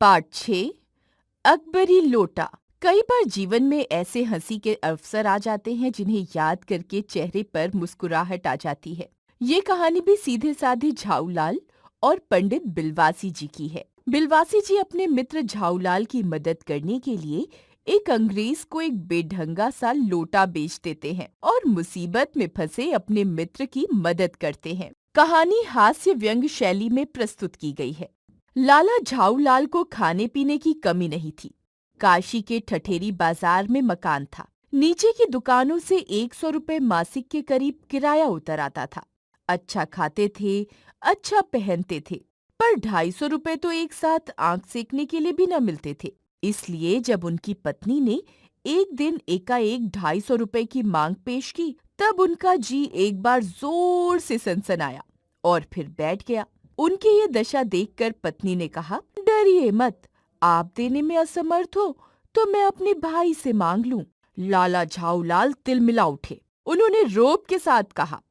Part 6 Akbari लोटा। कई बार जीवन में ऐसे हंसी के अवसर आ जाते हैं जिन्हें याद करके चेहरे पर मुस्कुराहट आ जाती है। ये कहानी भी सीधे साधे झाऊलाल और पंडित बिलवासी जी की है। बिलवासी जी अपने मित्र झाऊलाल की मदद करने के लिए एक अंग्रेज को एक बेढंगा सा लोटा बेच देते हैं और मुसीबत में फंसे अपने मित्र की मदद करते हैं। कहानी हास्य व्यंग शैली में प्रस्तुत की गई है। लाला झाऊलाल को खाने पीने की कमी नहीं थी। काशी के ठठेरी बाजार में मकान था। नीचे की दुकानों से 100 रुपए मासिक के करीब किराया उतर आता था। अच्छा खाते थे, अच्छा पहनते थे, पर 250 रुपए तो एक साथ आंख सेकने के लिए भी न मिलते थे। इसलिए जब उनकी पत्नी ने एक दिन एकाएक 250 रुपए की मांग पेश की, तब उनका जी एक बार जोर से सनसनाया और फिर बैठ गया। उनकी ये दशा देखकर पत्नी ने कहा, डरिए मत, आप देने में असमर्थ हो तो मैं अपने भाई से मांग लूं। लाला झाऊलाल तिलमिला उठे। उन्होंने रोब के साथ कहा,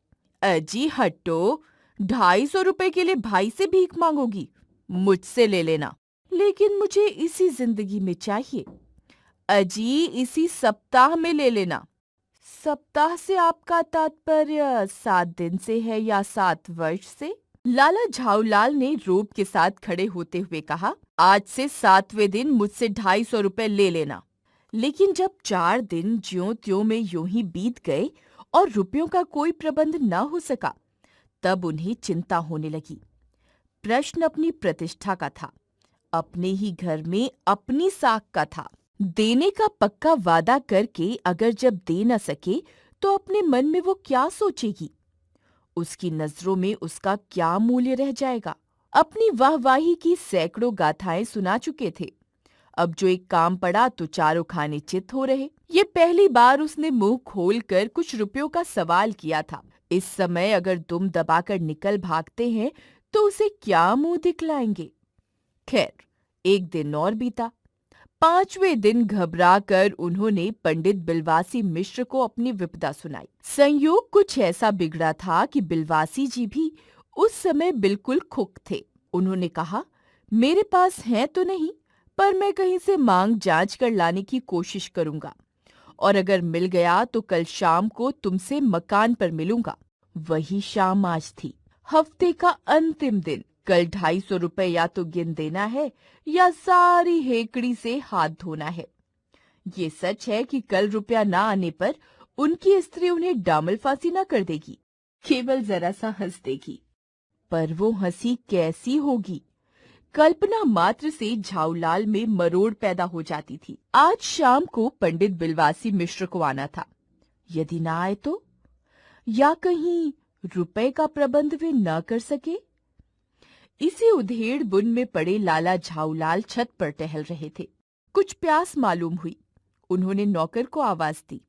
अजी हट्टो, 250 रुपए के लिए भाई से भीख मांगोगी? मुझसे ले लेना, लेकिन मुझे इसी जिंदगी में चाहिए। अजी इसी सप्ताह में ले लेना। सप्ताह से आपका तात्पर्य 7 दिन से है या 7 वर्ष से? लाला झाऊलाल ने रोब के साथ खड़े होते हुए कहा, आज से 7वें दिन मुझसे 250 रुपए ले लेना। लेकिन जब 4 दिन ज्यों त्यों में यूं ही बीत गए और रुपयों का कोई प्रबंध न हो सका, तब उन्हें चिंता होने लगी। प्रश्न अपनी प्रतिष्ठा का था, अपने ही घर में अपनी साख का था। देने का पक्का वादा करके अगर जब दे न सके तो अपने मन में वो क्या सोचेगी? उसकी नजरों में उसका क्या मूल्य रह जाएगा? अपनी वाहवाही की सैकड़ों गाथाएं सुना चुके थे। अब जो एक काम पड़ा तो चारों खाने चित हो रहे। ये पहली बार उसने मुंह खोलकर कुछ रुपयों का सवाल किया था। इस समय अगर दुम दबाकर निकल भागते हैं तो उसे क्या मुंह दिखलाएंगे? खैर, एक दिन और बीता। 5वें दिन घबराकर उन्होंने पंडित बिलवासी मिश्र को अपनी विपदा सुनाई। संयोग कुछ ऐसा बिगड़ा था कि बिलवासी जी भी उस समय बिल्कुल खुक थे। उन्होंने कहा, मेरे पास है तो नहीं, पर मैं कहीं से मांग जांच कर लाने की कोशिश करूंगा, और अगर मिल गया तो कल शाम को तुमसे मकान पर मिलूंगा। वही शाम आज थी, हफ्ते का अंतिम दिन। कल 250 रुपए या तो गिन देना है या सारी हेकड़ी से हाथ धोना है। ये सच है कि कल रुपया ना आने पर उनकी स्त्री उन्हें डामल फांसी ना कर देगी, केवल जरा सा हंस देगी। पर वो हंसी कैसी होगी? कल्पना मात्र से झाऊलाल में मरोड़ पैदा हो जाती थी। आज शाम को पंडित बिलवासी मिश्र को आना था। यदि ना आए तो? या कहीं रुपए का प्रबंध वे न कर सके? इसी उधेड़ बुन में पड़े लाला झाऊलाल छत पर टहल रहे थे। कुछ प्यास मालूम हुई। उन्होंने नौकर को आवाज दी।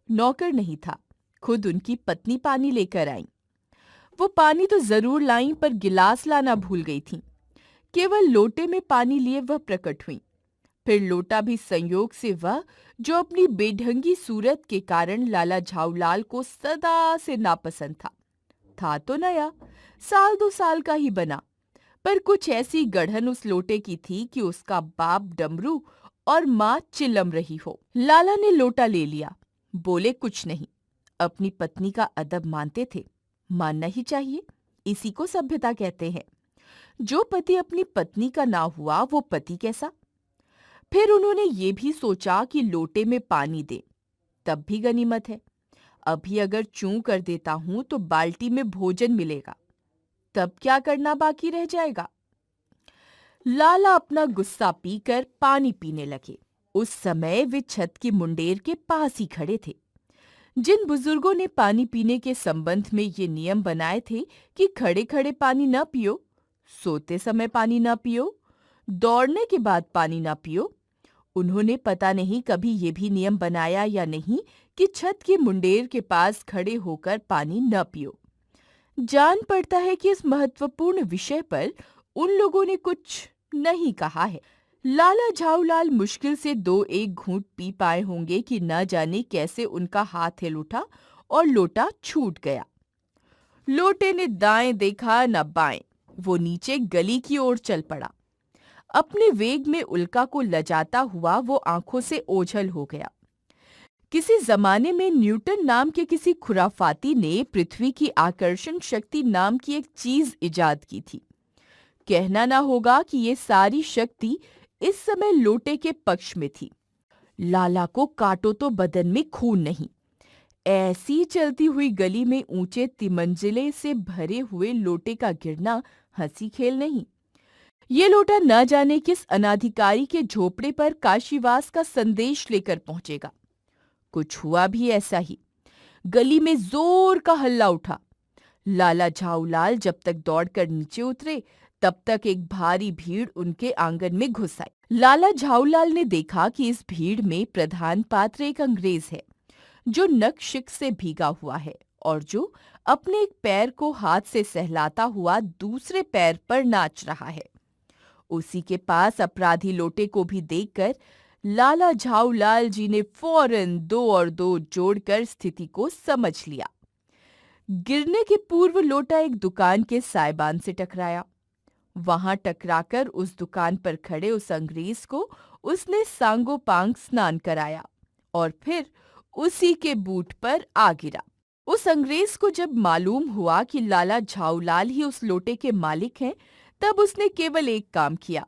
नौकर नहीं था, खुद उनकी पत्नी पानी लेकर आई। वो पानी तो जरूर लाईं, पर गिलास लाना भूल गई थीं। केवल लोटे में पानी लिए वह प्रकट हुईं। फिर लोटा भी संयोग से वह जो अपनी बेढंगी सूरत के कारण लाला झाऊलाल को सदा से नापसंद था तो नया, 1-2 साल का ही बना, पर कुछ ऐसी गढ़न उस लोटे की थी कि उसका बाप डमरू और माँ चिल्लम रही हो। लाला ने लोटा ले लिया, बोले कुछ नहीं। अपनी पत्नी का अदब मानते थे, मानना ही चाहिए, इसी को सभ्यता कहते हैं। जो पति अपनी पत्नी का ना हुआ वो पति कैसा? फिर उन्होंने ये भी सोचा कि लोटे में पानी दे, तब भी गनीमत है। अभी अगर चूं कर देता हूं तो बाल्टी में भोजन मिलेगा, तब क्या करना बाकी रह जाएगा? लाला अपना गुस्सा पीकर पानी पीने लगे। उस समय वे छत की मुंडेर के पास ही खड़े थे। जिन बुजुर्गों ने पानी पीने के संबंध में ये नियम बनाए थे कि खड़े खड़े पानी न पियो, सोते समय पानी न पियो, दौड़ने के बाद पानी न पियो, उन्होंने पता नहीं कभी ये भी नियम बनाया या नहीं कि छत की मुंडेर के पास खड़े होकर पानी न पियो। जान पड़ता है कि इस महत्वपूर्ण विषय पर उन लोगों ने कुछ नहीं कहा है। लाला झाऊलाल मुश्किल से 2-1 घूंट पी पाए होंगे कि न जाने कैसे उनका हाथ हिल उठा और लोटा छूट गया। लोटे ने दाएं देखा न बाएं, वो नीचे गली की ओर चल पड़ा। अपने वेग में उल्का को लजाता हुआ वो आंखों से ओझल हो गया। किसी जमाने में न्यूटन नाम के किसी खुराफाती ने पृथ्वी की आकर्षण शक्ति नाम की एक चीज इजाद की थी। कहना ना होगा कि ये सारी शक्ति इस समय लोटे के पक्ष में थी। लाला को काटो तो बदन में खून नहीं। ऐसी चलती हुई गली में ऊंचे तिमंजिले से भरे हुए लोटे का गिरना हंसी खेल नहीं। ये लोटा न जाने किस अनाधिकारी के झोपड़े पर काशीवास का संदेश लेकर पहुंचेगा। कुछ हुआ भी ऐसा ही। गली में जोर का हल्ला उठा। लाला झाऊलाल जब तक दौड़कर नीचे उतरे, तब तक एक भारी भीड़ उनके आंगन में घुस आई। लाला झाऊलाल ने देखा कि इस भीड़ में प्रधान पात्र एक अंग्रेज है, जो नक-शिक से भीगा हुआ है और जो अपने एक पैर को हाथ से सहलाता हुआ दूसरे पैर पर नाच रहा है। उसी के पास अपराधी लोटे को भी देखकर लाला झाऊलाल जी ने फौरन 2 और 2 जोड़कर स्थिति को समझ लिया। गिरने के पूर्व लोटा एक दुकान के साइबान से टकराया। वहां टकराकर उस दुकान पर खड़े उस अंग्रेज को उसने सांगोपांग स्नान कराया और फिर उसी के बूट पर आ गिरा। उस अंग्रेज को जब मालूम हुआ कि लाला झाऊलाल ही उस लोटे के मालिक हैं, तब उसने केवल एक काम किया,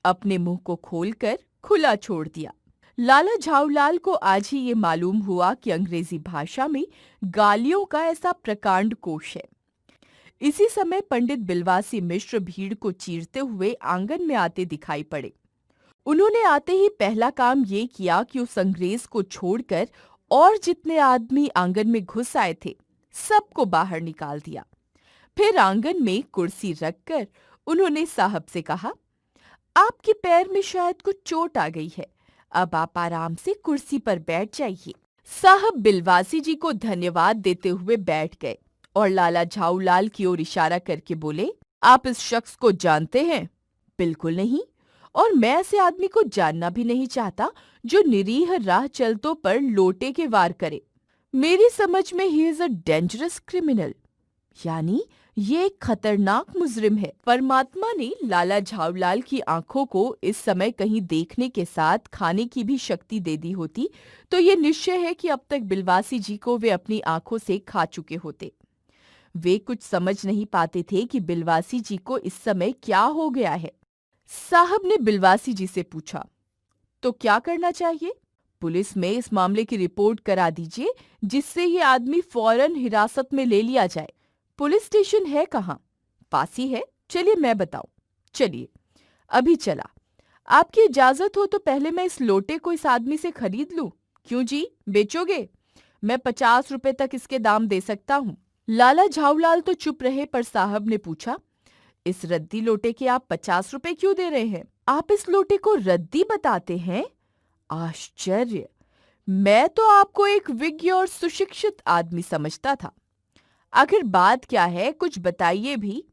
अपने मुंह को खोलकर खुला छोड़ दिया। लाला झाऊलाल को आज ही ये मालूम हुआ कि अंग्रेजी भाषा में गालियों का ऐसा प्रकांड कोश है। इसी समय पंडित बिलवासी मिश्र भीड़ को चीरते हुए आंगन में आते दिखाई पड़े। उन्होंने आते ही पहला काम ये किया कि उस अंग्रेज को छोड़कर और जितने आदमी आंगन में घुस आए थे, सबको बाहर निकाल दिया। फिर आंगन में कुर्सी रखकर उन्होंने साहब से कहा, आपके पैर में शायद कुछ चोट आ गई है, अब आप आराम से कुर्सी पर बैठ जाइए। साहब बिलवासी जी को धन्यवाद देते हुए बैठ गए और लाला झाऊलाल की ओर इशारा करके बोले, आप इस शख्स को जानते हैं? बिल्कुल नहीं, और मैं ऐसे आदमी को जानना भी नहीं चाहता जो निरीह राह चलतों पर लोटे के वार करे। मेरी समझ में he is a dangerous criminal, यानी ये एक खतरनाक मुजरिम है। परमात्मा ने लाला झाऊलाल की आंखों को इस समय कहीं देखने के साथ खाने की भी शक्ति दे दी होती तो ये निश्चय है कि अब तक बिलवासी जी को वे अपनी आंखों से खा चुके होते। वे कुछ समझ नहीं पाते थे कि बिलवासी जी को इस समय क्या हो गया है। साहब ने बिलवासी जी से पूछा, तो क्या करना चाहिए? पुलिस में इस मामले की रिपोर्ट करा दीजिए, जिससे ये आदमी फौरन हिरासत में ले लिया जाए। पुलिस स्टेशन है कहाँ? पास ही है, चलिए मैं बताऊं। चलिए, अभी चला। आपकी इजाजत हो तो पहले मैं इस लोटे को इस आदमी से खरीद लूं। क्यों जी, बेचोगे? मैं 50 रुपए तक इसके दाम दे सकता हूँ। लाला झाऊलाल तो चुप रहे, पर साहब ने पूछा, इस रद्दी लोटे के आप 50 रुपए क्यों दे रहे हैं? आप इस लोटे को रद्दी बताते हैं? आश्चर्य! मैं तो आपको एक विज्ञ और सुशिक्षित आदमी समझता था। आखिर बात क्या है, कुछ बताइए भी।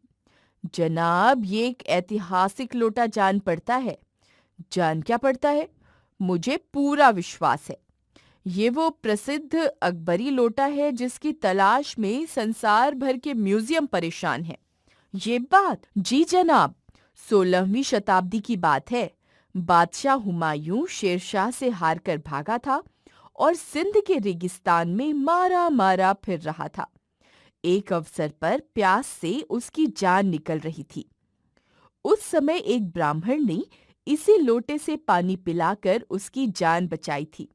जनाब, ये एक ऐतिहासिक लोटा जान पड़ता है। जान क्या पड़ता है? मुझे पूरा विश्वास है। ये वो प्रसिद्ध अकबरी लोटा है जिसकी तलाश में संसार भर के म्यूजियम परेशान हैं। ये बात? जी जनाब, 16वीं शताब्दी की बात है। बादशाह हुमायूं शेरशाह से हारकर भागा था और सिंध के रेगिस्तान में मारा मारा फिर रहा था। एक अवसर पर प्यास से उसकी जान निकल रही थी। उस समय एक ब्राह्मण ने इसी लोटे से पानी पिलाकर उसकी जान बचाई थी।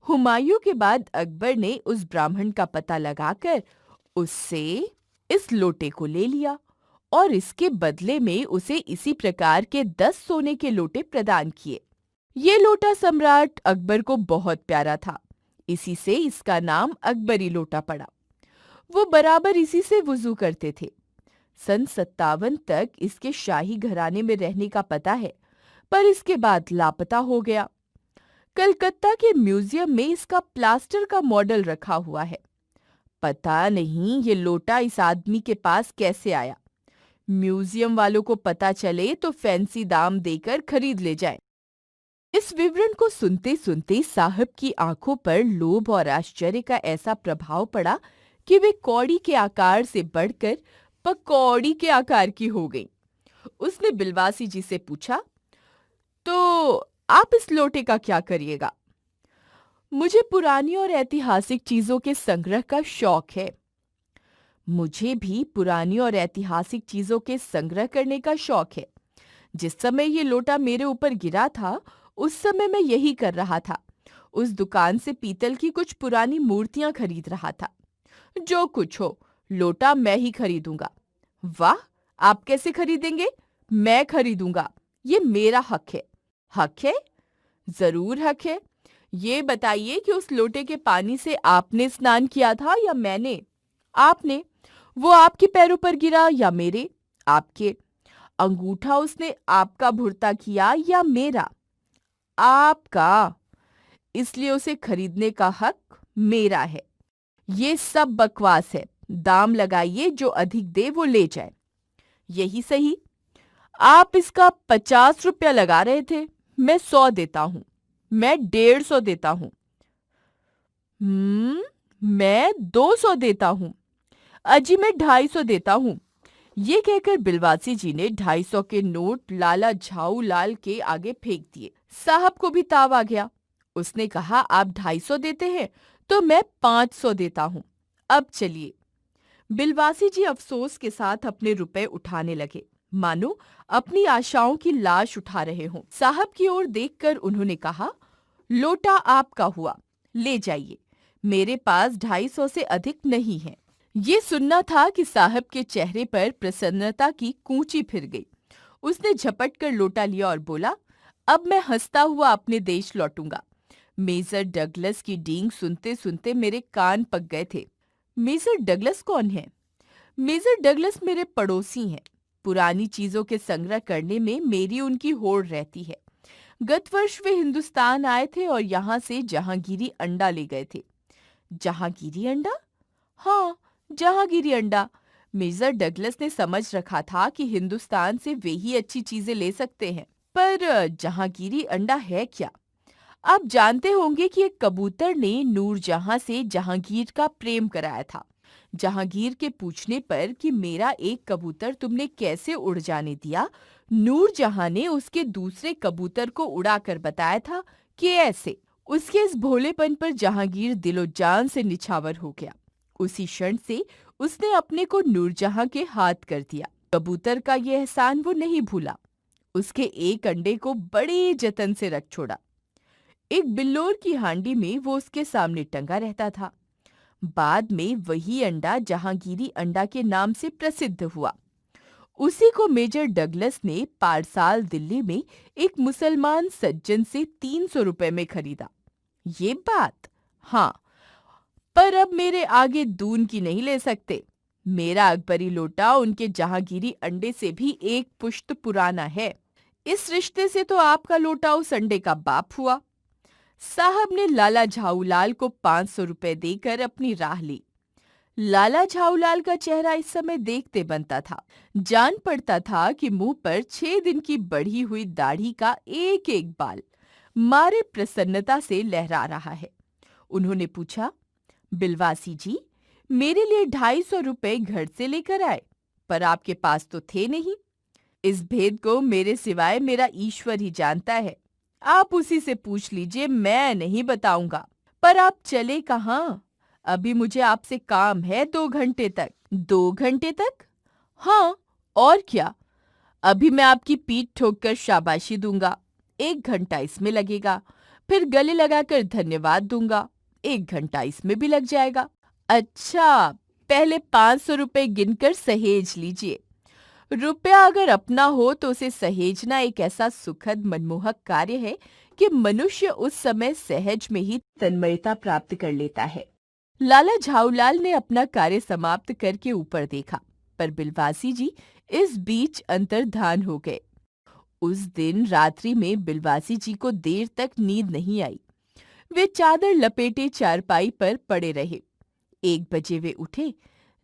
हुमायूं के बाद अकबर ने उस ब्राह्मण का पता लगाकर उससे इस लोटे को ले लिया और इसके बदले में उसे इसी प्रकार के 10 सोने के लोटे प्रदान किए। ये लोटा सम्राट अकबर को बहुत प्यारा था, इसी से इसका नाम अकबरी लोटा पड़ा। वो बराबर इसी से वुजू करते थे। सन 57 तक इसके शाही घराने में रहने का पता है, पर इसके बाद लापता हो गया। कलकत्ता के म्यूजियम में इसका प्लास्टर का मॉडल रखा हुआ है। पता नहीं ये लोटा इस आदमी के पास कैसे आया। म्यूजियम वालों को पता चले तो फैंसी दाम देकर खरीद ले जाए। इस विवरण को सुनते सुनते साहब की आंखों पर लोभ और आश्चर्य का ऐसा प्रभाव पड़ा कि वे कौड़ी के आकार से बढ़कर पकौड़ी के आकार की हो गई। उसने बिलवासी जी से पूछा, तो आप इस लोटे का क्या करिएगा? मुझे पुरानी और ऐतिहासिक चीजों के संग्रह का शौक है। मुझे भी पुरानी और ऐतिहासिक चीजों के संग्रह करने का शौक है। जिस समय ये लोटा मेरे ऊपर गिरा था, उस समय मैं यही कर रहा था। उस दुकान से पीतल की कुछ पुरानी मूर्तियां खरीद रहा था। जो कुछ हो, लोटा मैं ही खरीदूंगा। वाह, आप कैसे खरीदेंगे? मैं खरीदूंगा। ये मेरा हक है। हक है? जरूर हक है। ये बताइए कि उस लोटे के पानी से आपने स्नान किया था या मैंने? आपने। वो आपके पैरों पर गिरा या मेरे? आपके। अंगूठा उसने आपका भुरता किया या मेरा? आपका। इसलिए उसे खरीदने का हक मेरा है। ये सब बकवास है। दाम लगाइए, जो अधिक दे वो ले जाए। यही सही। आप इसका 50 रुपया लगा रहे थे। मैं 100 देता हूं। मैं 150 देता हूं। मैं 200 देता हूं। अजी, मैं 250 देता हूं। ये कहकर बिलवासी जी ने 250 के नोट लाला झाऊ लाल के आगे फेंक दिए। साहब को भी ताव आ गया। उसने कहा, आप 250 देते हैं तो मैं 500 देता हूं। अब चलिए। बिलवासी जी अफसोस के साथ अपने रुपए उठाने लगे, मानो अपनी आशाओं की लाश उठा रहे हों। साहब की ओर देखकर उन्होंने कहा, लोटा आपका हुआ, ले जाइए। मेरे पास 250 से अधिक नहीं है। ये सुनना था कि साहब के चेहरे पर प्रसन्नता की कूंची फिर गई। उसने झपट कर लोटा लिया और बोला, अब मैं हंसता हुआ अपने देश लौटूंगा। मेजर डगलस की डींग सुनते सुनते मेरे कान पक गए थे। मेजर डगलस कौन है? मेजर डगलस मेरे पड़ोसी हैं। पुरानी चीजों के संग्रह करने में मेरी उनकी होड़ रहती है। गत वर्ष वे हिंदुस्तान आए थे और यहाँ से जहांगीरी अंडा ले गए थे। जहांगीरी अंडा? हाँ, जहांगीरी अंडा। मेजर डगलस ने समझ रखा था कि हिंदुस्तान से वे ही अच्छी चीजें ले सकते हैं। पर जहांगीरी अंडा है क्या? आप जानते होंगे कि एक कबूतर ने नूरजहां से जहांगीर का प्रेम कराया था। जहांगीर के पूछने पर कि मेरा एक कबूतर तुमने कैसे उड़ जाने दिया, नूरजहां ने उसके दूसरे कबूतर को उड़ाकर बताया था कि ऐसे। उसके इस भोलेपन पर जहांगीर दिलो जान से निछावर हो गया। उसी क्षण से उसने अपने को नूरजहां के हाथ कर दिया। कबूतर का ये एहसान वो नहीं भूला। उसके एक अंडे को बड़े जतन से रख छोड़ा। एक बिल्लोर की हांडी में वो उसके सामने टंगा रहता था। बाद में वही अंडा जहांगीरी अंडा के नाम से प्रसिद्ध हुआ। उसी को मेजर डगलस ने पारसाल दिल्ली में एक मुसलमान सज्जन से 300 रुपए में खरीदा। ये बात? हाँ, पर अब मेरे आगे दून की नहीं ले सकते। मेरा अकबरी लोटा उनके जहांगीरी अंडे से भी एक पुश्त पुराना है। इस रिश्ते से तो आपका लोटा उस अंडे का बाप हुआ। साहब ने लाला झाऊलाल को 500 रुपए देकर अपनी राह ली। लाला झाऊलाल का चेहरा इस समय देखते बनता था। जान पड़ता था कि मुंह पर 6 दिन की बढ़ी हुई दाढ़ी का एक एक बाल मारे प्रसन्नता से लहरा रहा है। उन्होंने पूछा, बिलवासी जी, मेरे लिए 250 रुपए घर से लेकर आए, पर आपके पास तो थे नहीं। इस भेद को मेरे सिवाय मेरा ईश्वर ही जानता है। आप उसी से पूछ लीजिए, मैं नहीं बताऊंगा। पर आप चले कहाँ? अभी मुझे आपसे काम है 2 घंटे तक। 2 घंटे तक? हाँ, और क्या। अभी मैं आपकी पीठ ठोककर शाबाशी दूंगा, 1 घंटा इसमें लगेगा। फिर गले लगाकर धन्यवाद दूंगा, 1 घंटा इसमें भी लग जाएगा। अच्छा, पहले 500 रुपए गिनकर सहेज लीजिए। रुपया अगर अपना हो तो उसे सहेजना एक ऐसा सुखद मनमोहक कार्य है कि मनुष्य उस समय सहज में ही तन्मयता प्राप्त कर लेता है। लाला झाऊलाल ने अपना कार्य समाप्त करके ऊपर देखा, पर बिलवासी जी इस बीच अंतर्धान हो गए। उस दिन रात्रि में बिलवासी जी को देर तक नींद नहीं आई। वे चादर लपेटे चारपाई पर पड़े रहे। 1 बजे वे उठे।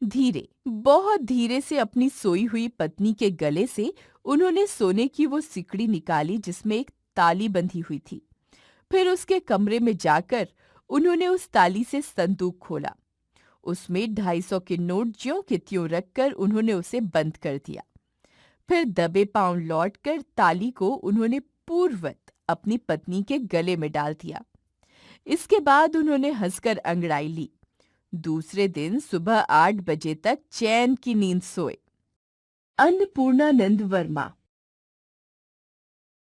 धीरे, बहुत धीरे से अपनी सोई हुई पत्नी के गले से उन्होंने सोने की वो सिकड़ी निकाली जिसमें एक ताली बंधी हुई थी। फिर उसके कमरे में जाकर उन्होंने उस ताली से संदूक खोला। उसमें 250 के नोट ज्यों के त्यों रखकर उन्होंने उसे बंद कर दिया। फिर दबे पांव लौटकर ताली को उन्होंने पूर्ववत अपनी पत्नी के गले में डाल दिया। इसके बाद उन्होंने हंसकर अंगड़ाई ली। दूसरे दिन सुबह 8 बजे तक चैन की नींद सोए। अन्नपूर्णानंद वर्मा।